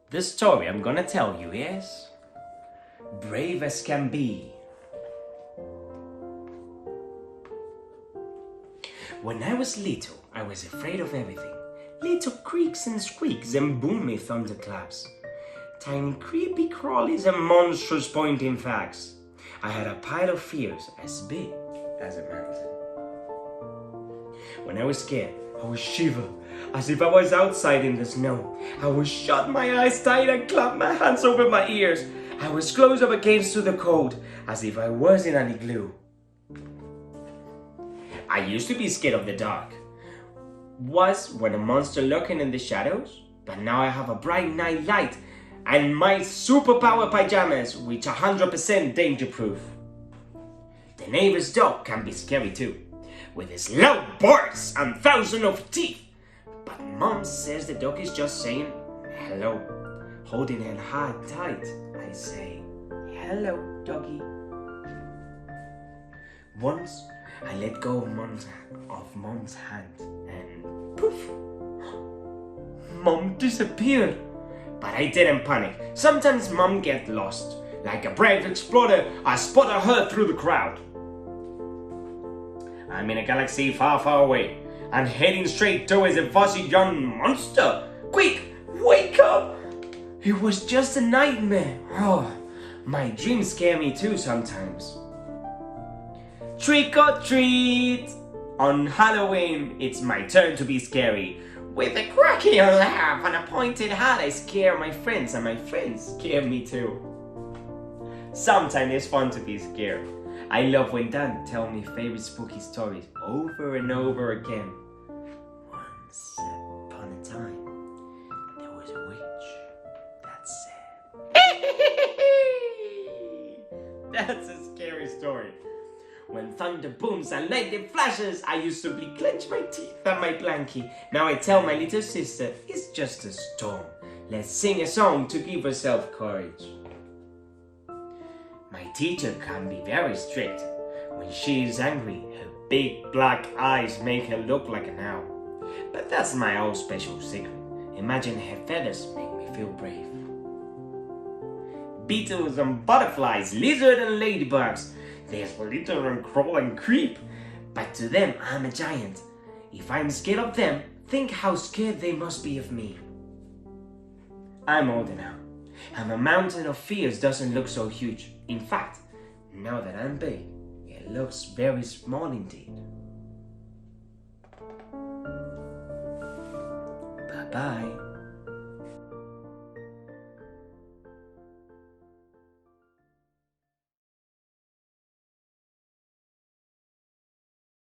The story I'm gonna tell you is brave as can be. When I was little, I was afraid of everything. Little creaks and squeaks and booming thunderclaps. Tiny creepy crawlies and monstrous pointing facts. I had a pile of fears as big as a mountain. When I was scared, I would shiver as if I was outside in the snow. I would shut my eyes tight and clap my hands over my ears. I would close up against to the cold as if I was in an igloo. I used to be scared of the dark. Was when a monster lurking in the shadows, but now I have a bright night light and my superpower pajamas, which are 100% danger proof. The neighbor's dog can be scary too, with his loud barks and thousands of teeth. But Mom says the dog is just saying hello. Holding her hand tight, I say, hello, doggy. Once, I let go of Mom's hand and poof, Mom disappeared. But I didn't panic. Sometimes Mom gets lost. Like a brave explorer, I spotted her through the crowd. I'm in a galaxy far, far away and heading straight towards a fuzzy young monster. Quick, wake up! It was just a nightmare. Oh, my dreams scare me too sometimes. Trick or treat! On Halloween, it's my turn to be scary. With a cracky laugh and a pointed hat, I scare my friends, and my friends scare me too. Sometimes it's fun to be scared. I love when Dad tells me favorite spooky stories over and over again. Once upon a time, there was a witch that said... That's a scary story. When thunder booms and lightning flashes, I used to clench my teeth and my blankie. Now I tell my little sister, it's just a storm. Let's sing a song to give herself courage. My teacher can be very strict. When she is angry, her big black eyes make her look like an owl. But that's my own special secret. Imagine her feathers make me feel brave. Beetles and butterflies, lizards and ladybugs. They slither and crawl and creep, but to them I'm a giant. If I'm scared of them, think how scared they must be of me. I'm older now, and the mountain of fears doesn't look so huge. In fact, now that I'm big, it looks very small indeed. Bye-bye.